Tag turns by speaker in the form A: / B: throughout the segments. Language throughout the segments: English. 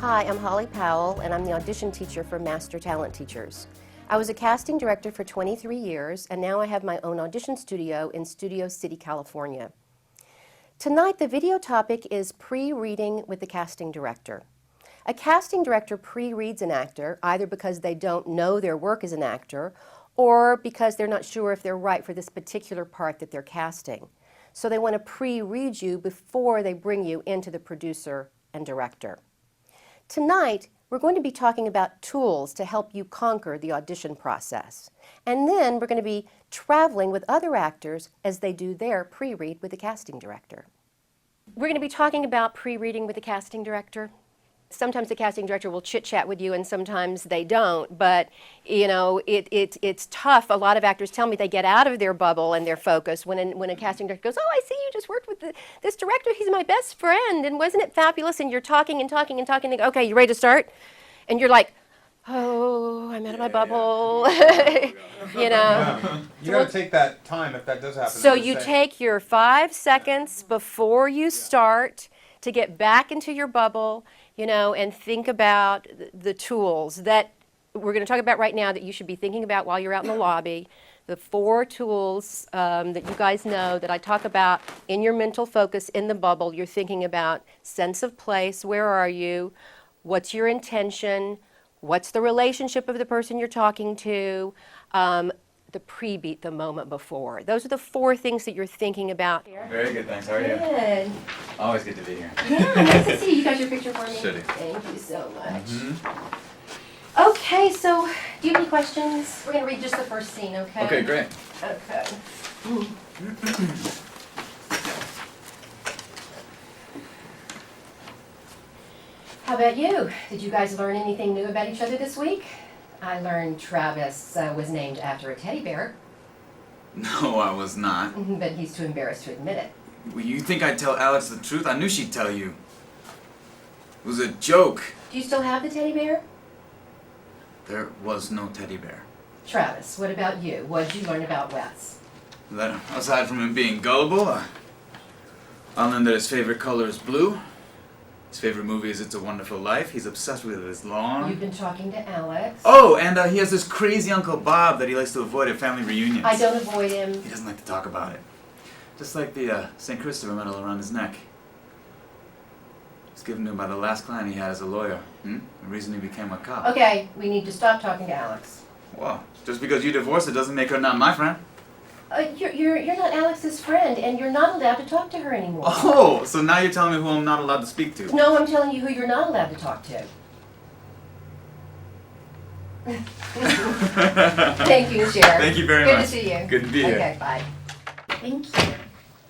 A: Hi, I'm Holly Powell, and I'm the audition teacher for Master Talent Teachers. I was a casting director for 23 years, and now I have my own audition studio in Studio City, California. Tonight, the video topic is pre-reading with the casting director. A casting director pre-reads an actor, either because they don't know their work as an actor, or because they're not sure if they're right for this particular part that they're casting. So they want to pre-read you before they bring you into the producer and director. Tonight, we're going to be talking about tools to help you conquer the audition process. And then we're going to be traveling with other actors as they do their pre-read with the casting director. We're going to be talking about pre-reading with the casting director. Sometimes the casting director will chit-chat with you and sometimes they don't, but you know, it's tough. A lot of actors tell me they get out of their bubble and their focus when a casting director goes, oh, I see you just worked with this director, he's my best friend, and wasn't it fabulous? And you're talking and talking and talking, and they go, okay, you ready to start? And you're like, oh, I'm out of my bubble. You know.
B: Yeah. You gotta take that time if that does happen.
A: So you take your 5 seconds before you start to get back into your bubble, you know, and think about the tools that we're going to talk about right now that you should be thinking about while you're out in the lobby. The 4 tools that you guys know that I talk about in your mental focus in the bubble. You're thinking about sense of place, where are you, what's your intention, what's the relationship of the person you're talking to, the pre-beat, the moment before. Those are the 4 things that you're thinking about.
C: Very good, thanks. How are you?
A: Good.
C: Always good to be here.
A: Yeah, nice to see you. You got your picture for me?
C: Should.
A: Thank you so much. Okay, so do you have any questions? We're going to read just the first scene, okay?
C: Okay, great.
A: Okay. How about you? Did you guys learn anything new about each other this week? I learned Travis was named after a teddy bear,
C: No, I was not.
A: but he's too embarrassed to admit it.
C: Well, you think I'd tell Alex the truth? I knew she'd tell you. It was a joke.
A: Do you still have the teddy bear?
C: There was no teddy bear.
A: Travis, what about you? What did you learn about Wes?
C: That, aside from him being gullible, I learned that his favorite color is blue. His favorite movie is It's a Wonderful Life. He's obsessed with his lawn.
A: You've been talking to Alex.
C: Oh, and he has this crazy Uncle Bob that he likes to avoid at family reunions.
A: I don't avoid him.
C: He doesn't like to talk about it. Just like the St. Christopher medal around his neck. It was given to him by the last client he had as a lawyer. The reason he became a cop.
A: Okay, we need to stop talking to Alex.
C: Well, just because you divorced her doesn't make her not my friend.
A: You're not Alex's friend, and you're not allowed to talk to her anymore.
C: Oh, so now you're telling me who I'm not allowed to speak to.
A: No, I'm telling you who you're not allowed to talk to. Thank you, Sharon.
C: Thank you very
A: Good
C: much.
A: to see you.
C: Good to be here.
A: Okay, bye. Thank you.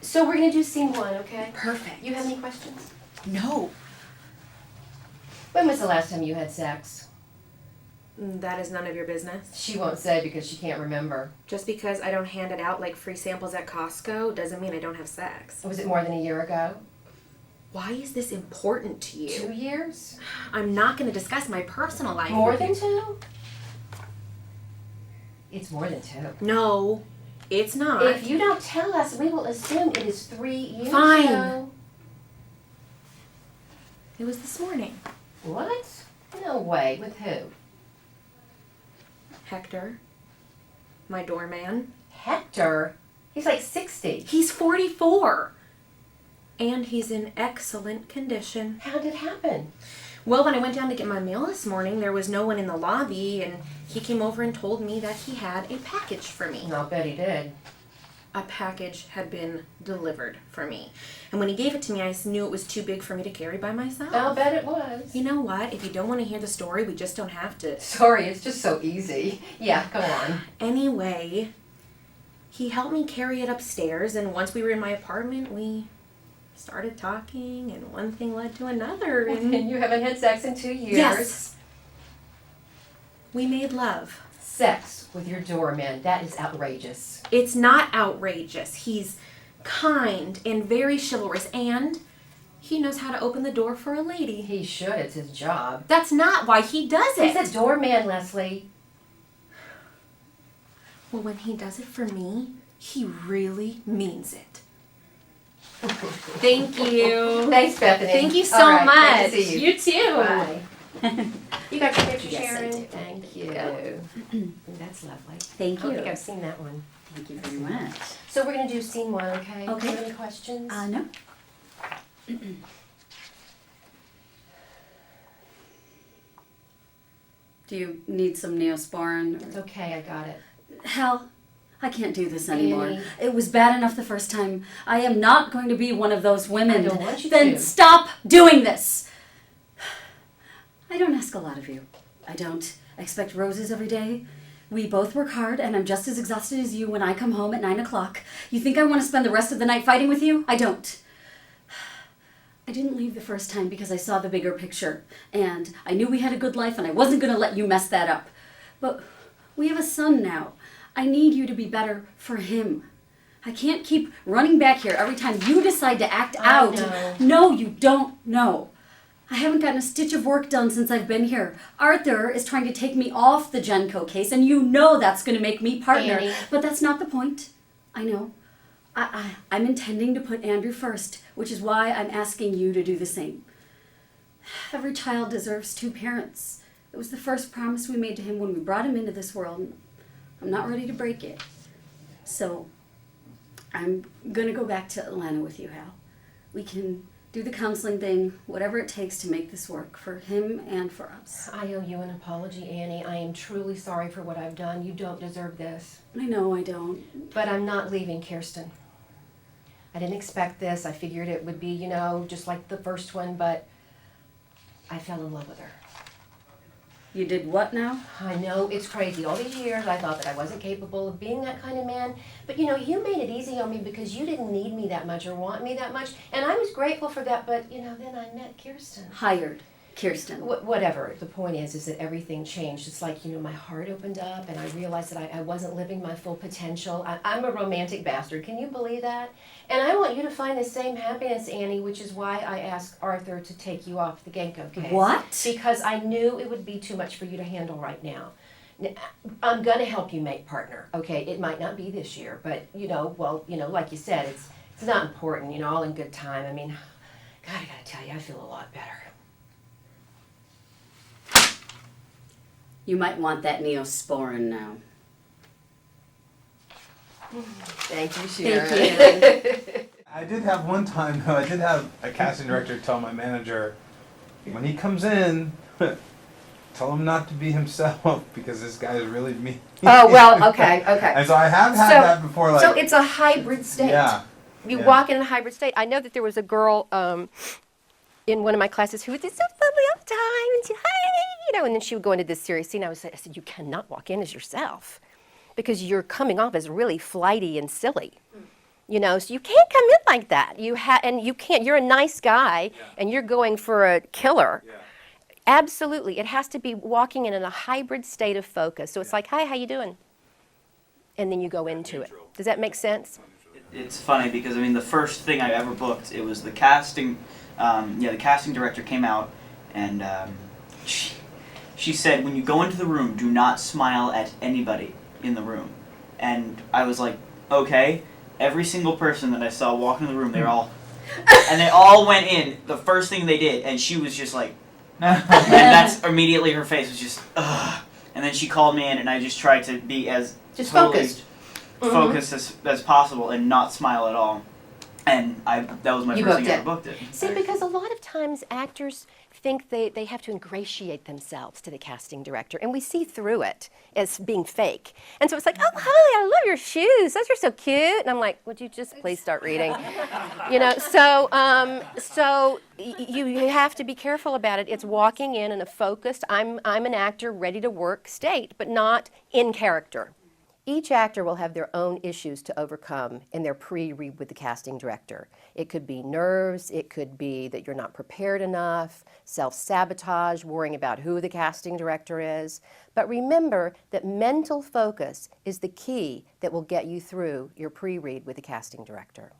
A: So we're going to do scene 1, okay?
D: Perfect.
A: You have any questions?
D: No.
A: When was the last time you had sex?
D: That is none of your business.
A: She won't say because she can't remember.
D: Just because I don't hand it out like free samples at Costco doesn't mean I don't have sex.
A: Was it more than a year ago?
D: Why is this important to you?
A: 2 years?
D: I'm not going to discuss my personal life.
A: More
D: with
A: than
D: you.
A: 2? It's more than 2.
D: No, it's not.
A: If you don't tell us, we will assume it is 3 years
D: Fine.
A: ago.
D: It was this morning.
A: What? No way. With who?
D: Hector, my doorman.
A: Hector? He's like 60.
D: He's 44. And he's in excellent condition.
A: How did it happen?
D: Well, when I went down to get my mail this morning, there was no one in the lobby, and he came over and told me that he had a package for me.
A: I'll bet he did.
D: A package had been delivered for me. And when he gave it to me, I knew it was too big for me to carry by myself.
A: I'll bet it was.
D: You know what? If you don't want to hear the story, we just don't have to.
A: Sorry, it's just so easy. Yeah, go on.
D: Anyway, he helped me carry it upstairs, and once we were in my apartment, we started talking, and one thing led to another, and
A: And you haven't had sex in 2 years.
D: yes, we made love.
A: Sex with your doorman. That is outrageous.
D: It's not outrageous. He's kind and very chivalrous, and he knows how to open the door for a lady.
A: He should. It's his job.
D: That's not why he does it.
A: He's a doorman, Leslie.
D: Well, when he does it for me, he really means it. Thank you.
A: Thanks, Bethany.
D: Thank you so
A: All right,
D: much.
A: great to see you.
D: too.
A: Bye. You got your picture,
D: Yes, I
A: Sharon?
D: do.
A: Thank you. That's lovely.
D: Thank
A: I don't
D: you.
A: think I've seen that one.
E: Thank you very much.
A: So we're going to do scene 1, okay?
E: Okay.
A: Do you have any questions?
E: No. Do you need some Neosporin?
A: It's okay, I got it.
E: Hell, I can't do this anymore.
A: Annie.
E: It was bad enough the first time. I am not going to be one of those women.
A: I don't want you
E: Then
A: to.
E: stop doing this. I don't ask a lot of you. I don't expect roses every day. We both work hard, and I'm just as exhausted as you when I come home at 9 o'clock. You think I want to spend the rest of the night fighting with you? I don't. I didn't leave the first time because I saw the bigger picture, and I knew we had a good life, and I wasn't going to let you mess that up. But we have a son now. I need you to be better for him. I can't keep running back here every time you decide to act out.
A: know.
E: No, you don't know. I haven't gotten a stitch of work done since I've been here. Arthur is trying to take me off the Genco case, and you know that's going to make me partner.
A: Annie.
E: But that's not the point. I know. I'm intending to put Andrew first, which is why I'm asking you to do the same. Every child deserves 2 parents. It was the first promise we made to him when we brought him into this world. And I'm not ready to break it. So I'm going to go back to Atlanta with you, Hal. We can do the counseling thing, whatever it takes to make this work for him and for us.
A: I owe you an apology, Annie. I am truly sorry for what I've done. You don't deserve this.
E: I know I don't.
A: But I'm not leaving Kirsten. I didn't expect this. I figured it would be, you know, just like the first one, but I fell in love with her.
E: You did what now?
A: I know, it's crazy. All these years I thought that I wasn't capable of being that kind of man. But you know, you made it easy on me because you didn't need me that much or want me that much. And I was grateful for that, but you know, then I met Kirsten.
E: Hired Kirsten.
A: Whatever. The point is that everything changed. It's like, you know, my heart opened up and I realized that I wasn't living my full potential. I'm a romantic bastard. Can you believe that? And I want you to find the same happiness, Annie, which is why I asked Arthur to take you off the Genco case.
E: What?
A: Because I knew it would be too much for you to handle right now. I'm going to help you make partner, okay? It might not be this year, but, you know, well, you know, like you said, it's not important, you know, all in good time. I mean, God, I got to tell you, I feel a lot better.
E: You might want that Neosporin now.
A: Thank you, Sharon.
E: Thank you.
B: I did have one time, though, I did have a casting director tell my manager, when he comes in, tell him not to be himself because this guy is really mean.
A: Oh, well, okay.
B: And so I have had that before. Like,
A: So it's a hybrid state.
B: yeah.
A: You
B: yeah.
A: walk in a hybrid state. I know that there was a girl in one of my classes who was just so lovely all the time, and she, hi, you know, and then she would go into this serious scene. I said, you cannot walk in as yourself because you're coming off as really flighty and silly. You know, so you can't come in like that. And you can't. You're a nice guy, and you're going for a killer.
B: Yeah.
A: Absolutely, it has to be walking in a hybrid state of focus. So it's like, hi, how you doing? And then you go into it. Does that make sense?
F: It's funny because I mean the first thing I ever booked, it was the casting. The casting director came out and she said, when you go into the room, do not smile at anybody in the room. And I was like, okay. Every single person that I saw walk in the room, they all went in. The first thing they did, and she was just like, and that's immediately her face was just, ugh. And then she called me in, and I just tried to be as
A: Just
F: totally
A: focused.
F: as possible and not smile at all. And that was my
A: You
F: first thing
A: booked
F: I
A: it.
F: ever booked it.
A: See, because a lot of times actors think they have to ingratiate themselves to the casting director, and we see through it as being fake. And so it's like, oh, hi, I love your shoes. Those are so cute. And I'm like, would you just please start reading? You know, so you have to be careful about it. It's walking in a focused, I'm an actor ready to work state, but not in character. Each actor will have their own issues to overcome in their pre-read with the casting director. It could be nerves, it could be that you're not prepared enough, self-sabotage, worrying about who the casting director is. But remember that mental focus is the key that will get you through your pre-read with the casting director.